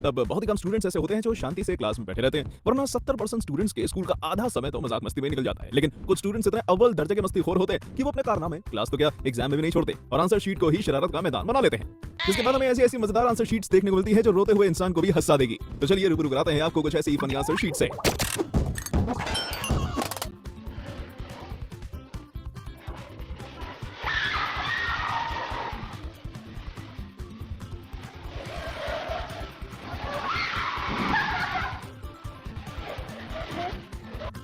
तब बहुत ही कम स्टूडेंट्स ऐसे होते हैं जो शांति से क्लास में बैठे रहते हैं, वरना 70% स्टूडेंट्स के स्कूल का आधा समय तो मजाक मस्ती में निकल जाता है। लेकिन कुछ स्टूडेंट्स इतने अव्वल दर्जे के मस्तीखोर होते हैं कि वो अपने कारनामे क्लास तो क्या एग्जाम में भी नहीं छोड़ते और आंसर शीट को ही शरारत का मैदान बना लेते हैं। इसके बाद हमें ऐसी ऐसी मजेदार आंसर शीट्स देखने को मिलती है जो रोते हुए इंसान को भी हंसा देगी। तो चलिए रूबरू कराते हैं आपको कुछ ऐसी फनी आंसर शीट से।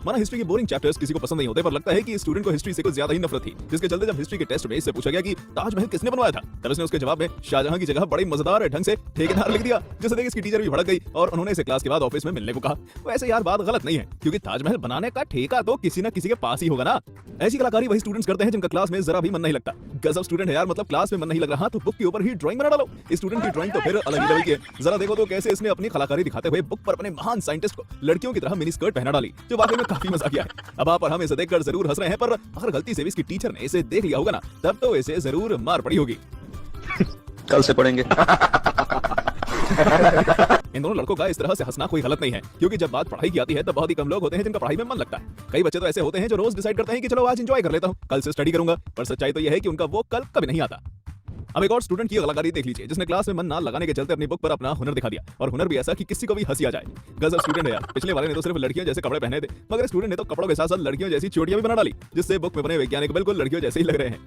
माना हिस्ट्री के बोरिंग चैप्टर्स किसी को पसंद नहीं होते, पर लगता है कि स्टूडेंट को हिस्ट्री से कुछ ज्यादा ही नफरत थी, जिसके चलते जब हिस्ट्री के टेस्ट में इससे पूछा गया कि ताजमहल किसने बनवाया था, तब इसने उसके जवाब में शाहजहां की जगह बड़ी मजेदार ढंग से ठेकेदार लिख दिया, जिससे देख इसकी टीचर भी भड़क गई और उन्होंने इसे क्लास के बाद ऑफिस में मिलने को कहा। वैसे यार बात गलत नहीं है, क्योंकि ताजमहल बनाने का ठेका तो किसी न किसी के पास ही होगा ना। ऐसी कलाकारी वही स्टूडेंट्स करते हैं जिनका क्लास में जरा भी मन नहीं लगता। गजब स्टूडेंट है यार, मतलब क्लास में मन नहीं लग रहा तो बुक के ऊपर ही ड्राइंग बना डालो। स्टूडेंट की ड्राइंग तो फिर अलग ही लेवल की है। जरा देखो तो कैसे इसने अपनी कलाकारी दिखाते हुए बुक पर अपने महान साइंटिस्ट को लड़कियों की तरह मिनी स्कर्ट पहना डाली, जो वाकई में काफी मजा किया है। अब आप और हम इसे देखकर जरूर हंस रहे हैं, पर अगर गलती से भी इसकी टीचर ने इसे देख लिया होगा ना, तब तो इसे जरूर मार पड़ी होगी। कल से पढ़ेंगे। इन दोनों लड़कों का इस तरह से हंसना कोई गलत नहीं है, क्योंकि जब बात पढ़ाई की आती है तब बहुत ही कम लोग होते हैं जिनका पढ़ाई में मन लगता है। कई बच्चे तो ऐसे होते हैं जो रोज डिसाइड करते हैं कि चलो आज एंजॉय कर लेता हूँ, कल से स्टडी करूंगा, पर सच्चाई तो यह है कि उनका वो कल कभी नहीं आता। अब एक और स्टूडेंट की कलाकारी देख लीजिए, जिसने क्लास में मन ना लगाने के चलते अपनी बुक पर अपना हुनर दिखा दिया, और हुनर भी ऐसा कि किसी को भी हंसी आ जाए। गजब स्टूडेंट है यार। पिछले वाले ने तो सिर्फ लड़कियों जैसे कपड़े पहने थे, मगर स्टूडेंट ने तो कपड़ों के साथ साथ लड़कियों जैसी चोटियां भी बना डाली, जिससे बुक में बने वैज्ञानिक बिल्कुल लड़कियों जैसे ही लग रहे हैं।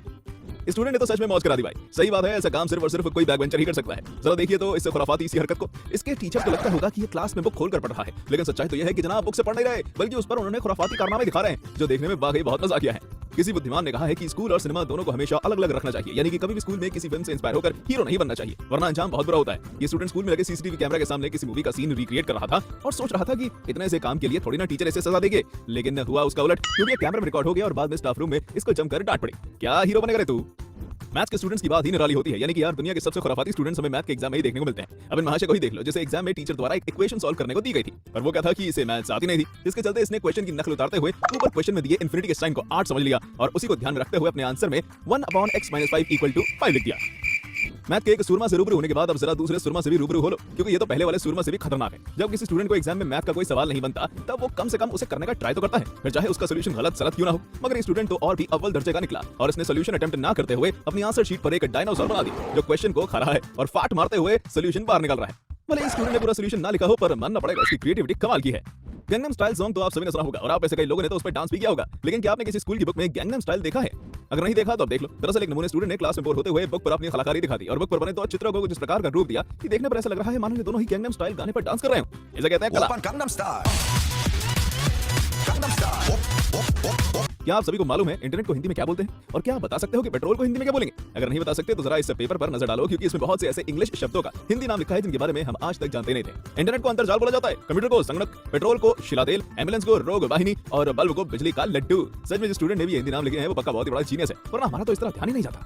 स्टूडेंट ने तो सच में मौज करा दी भाई। सही बात है, ऐसा काम सिर्फ और सिर्फ कोई बैक बेंचर ही कर सकता है। जरा देखिए तो इस खुराफाती इसी हरकत को। इसके टीचर को लगता होगा कि ये क्लास में बुक खोलकर पढ़ रहा है, लेकिन सच्चाई तो यह है कि जनाब बुक से पढ़ नहीं रहे, बल्कि उस पर उन्होंने खुराफाती कारनामे दिखा रहे हैं, जो देखने में वाकई बहुत मजा किया है। किसी बुद्धिमान ने कहा है कि स्कूल और सिनेमा दोनों को हमेशा अलग अलग रखना चाहिए, यानी कि कभी भी स्कूल में किसी फिल्म से इंस्पायर होकर हीरो नहीं बनना चाहिए, वरना अंजाम बहुत बुरा होता है। ये स्टूडेंट स्कूल में लगे सीसीटीवी कैमरा के सामने किसी मूवी का सीन रिक्रिएट कर रहा था और सोच रहा था कि इतने से काम के लिए थोड़ी ना टीचर इसे सजा देंगे, लेकिन हुआ उसका उलट, क्योंकि कैमरा में रिकॉर्ड हो गया और बाद में स्टाफ रूम में इसको जमकर डांट पड़ी। क्या हीरो बनेगा रे तू? मैथ्स के स्टूडेंट्स की बात ही निराली होती है, यानी कि यार दुनिया के सबसे खुराफाती स्टूडेंट्स हमें मैथ के एग्जाम में ही देखने को मिलते हैं। अब इन महाशय को ही देख लो, जैसे एग्जाम में टीचर द्वारा एक इक्वेशन सॉल्व करने को दी गई थी, पर वो क्या था कि इसे मैथ्स आती नहीं थी, जिसके चलते इसने क्वेश्चन की नकल उतारते हुए ऊपर क्वेश्चन में दिए इन्फिनिटी के साइन को 8 समझ लिया और उसी को ध्यान में रखते हुए अपने आंसर में 1/x-5 = 5 लिख दिया। मैथ के एक सुरमा से रूबरू होने के बाद अब जरा दूसरे सुरमा से भी रूबरू हो लो, क्योंकि ये तो पहले वाले सुरमा से भी खतरनाक है। जब किसी स्टूडेंट को एग्जाम में मैथ का कोई सवाल नहीं बनता, तब वो कम से कम उसे करने का ट्राई तो करता है, फिर चाहे उसका सोल्यूशन गलत सलत क्यों ना हो। मगर ये स्टूडेंट तो और भी अव्वल दर्जे का निकला और इसने सोल्यूशन अटेम्प्ट ना करते हुए अपनी आंसर शीट पर एक डायनासोर बना दी, जो क्वेश्चन को खा रहा है और फाट मारते हुए सोल्यूशन बाहर निकल रहा है। भले इस स्टूडेंट ने पूरा सोल्यूशन ना लिखा हो, पर मानना पड़ेगा इसकी क्रिएटिविटी कमाल की है। गैंगनम स्टाइल सॉन्ग तो आप सभी ने सुना होगा और आप ऐसे कई लोगों ने तो उस पर डांस भी किया होगा, लेकिन क्या आपने किसी स्कूल की बुक में गैंगनम स्टाइल देखा है? अगर नहीं देखा तो अब देख लो। दरअसल एक नमूने स्टूडेंट ने क्लास में बोर होते हुए बुक पर अपनी कलाकारी दिखा दी और बुक पर बने 2 चित्रों को जिस प्रकार का रूप दिया कि देखने पर ऐसा लग रहा है मानो ये दोनों ही गैंगनम स्टाइल गाने पर डांस कर रहे हो। इसे कहते हैं कला। क्या आप सभी को मालूम है इंटरनेट को हिंदी में क्या बोलते हैं? और क्या आप बता सकते हो कि पेट्रोल को हिंदी में क्या बोलेंगे? अगर नहीं बता सकते तो जरा इस पेपर पर नजर डालो, क्योंकि इसमें बहुत से ऐसे इंग्लिश शब्दों का हिंदी नाम लिखा है जिनके बारे में हम आज तक जानते नहीं थे। इंटरनेट को अंतरजाल बोला जाता है, कंप्यूटर को संगणक, पेट्रोल को शिलातेल, एम्बुलेंस को रोग वाहिनी और बल्ब को बिजली का लड्डू। सच में जो स्टूडेंट ने भी हिंदी नाम लिखे हैं वो पक्का बहुत ही बड़ा जीनियस है, वरना हमारा तो इस तरह ध्यान ही नहीं जाता।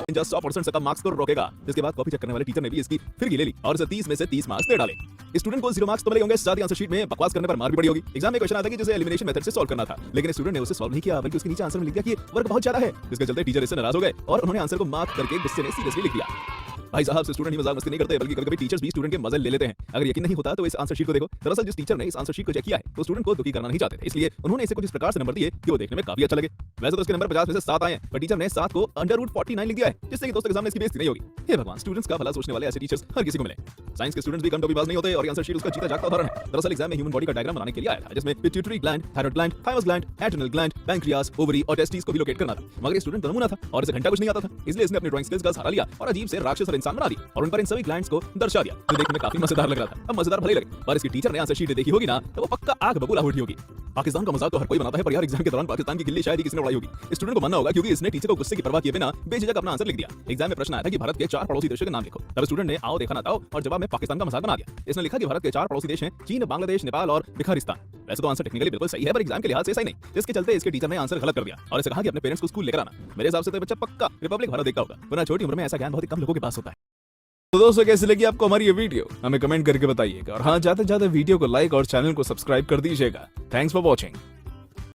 जस्ट 100% से कम मार्क्स को रोकेगा, जिसके बाद कॉपी चेक करने वाले टीचर ने भी इसकी फिर गिले ली और इसे 30 में से 30 मार्क्स दे डाले। स्टूडेंट को 0 मार्क्स तो मिले होंगे, साथ ही आंसर शीट में बकवास करने पर मार भी पड़ी होगी। एग्जाम में क्वेश्चन आता है कि जिसे एलिमिनेशन मेथड से सॉल्व करना था, लेकिन स्टूडेंट ने उसे सॉल्व नहीं किया, बल्कि उसके नीचे आंसर में लिख दिया कि वर्क बहुत ज्यादा है, जिसके चलते टीचर इससे नाराज हो गए और उन्होंने आंसर को मार्क करके गुस्से में सीरियसली लिख दिया। भाई साहब से स्टूडेंट ही मजाक मस्ती नहीं करते, बल्कि कभी-कभी टीचर्स भी स्टूडेंट के मजे ले लेते हैं। अगर यकीन नहीं होता तो इस आंसर शीट को देखो। दरअसल जिस टीचर ने इस आंसर शीट को चेक किया है वो स्टूडेंट को दुखी करना नहीं चाहते थे, इसलिए उन्होंने इसे कुछ इस प्रकार से नंबर दिए कि वो देखने में काफी अच्छा लगे। वैसे तो इसके नंबर 50 में से 7 आए हैं, पर टीचर ने 7 को √49 लिख दिया है, जिससे कि दोस्तों के सामने इसकी बेइज्जती नहीं होगी। हे भगवान, स्टूडेंट्स का भला सोचने वाले ऐसे टीचर्स हर किसी को मिले। साइंस के स्टूडेंट्स भी कम टोपीबाज नहीं होते और आंसर शीट उसका जीता जागता उदाहरण है। दरअसल एग्जाम में ह्यूमन बॉडी का डायग्राम बनाने के लिए आया था, जिसमें pituitary gland, thyroid gland, thymus gland, adrenal gland, pancreas, ovary और टेस्टिस को भी लोकेट करना था। मगर ये स्टूडेंट तो नमूना था और इसे घंटा कुछ नहीं आता था, इसलिए इसने अपनी ड्राइंग स्किल्स का सहारा लिया और अजीब से राक्षस और इंसान बना दिया और उन पर इन सभी ग्लैंड्स को दर्शा दिया, जो देखने में काफी मजेदार लग रहा था। अब मजेदार भले लगे, पर इसकी टीचर ने आंसर शीट देखी होगी ना, तो वो पक्का आग बबूला उठी होगी। पाकिस्तान का मजाक तो हर कोई बनाता है, पर यार एग्जाम के दौरान पाकिस्तान की गिल्ली शायद ही किसी ने उड़ाई होगी। स्टूडेंट को मानना होगा, क्योंकि इसने टीचर को गुस्से की परवाह किए बिना बेझिझक अपना आंसर लिख दिया। एग्जाम में प्रश्न आया था कि भारत के 4 पड़ोसी देशों के नाम लिखो। तब स्टूडेंट ने आओ देखा ना ताओ और जवाब में पाकिस्तान का मजाक बना दिया। इसने लिखा कि भारत के 4 पड़ोसी देश हैं, चीन, बांग्लादेश, नेपाल और बिखारिस्तान। वैसे तो आंसर टेक्निकली बिल्कुल सही है, पर एग्जाम के लिहाज से सही नहीं, जिसके चलते इसके टीचर ने आंसर गलत कर दिया और इसे कहा कि अपने पेरेंट्स को स्कूल लेकर आना। मेरे हिसाब से तो बच्चा पक्का रिपब्लिक भारत देखता होगा, वरना छोटी उम्र में ऐसा ज्ञान बहुत ही कम लोगों के पास होता है। तो दोस्तों कैसी लगी आपको हमारी ये वीडियो, हमें कमेंट करके बताइएगा और हाँ, जाते जाते वीडियो को लाइक और चैनल को सब्सक्राइब कर दीजिएगा। Thanks for watching.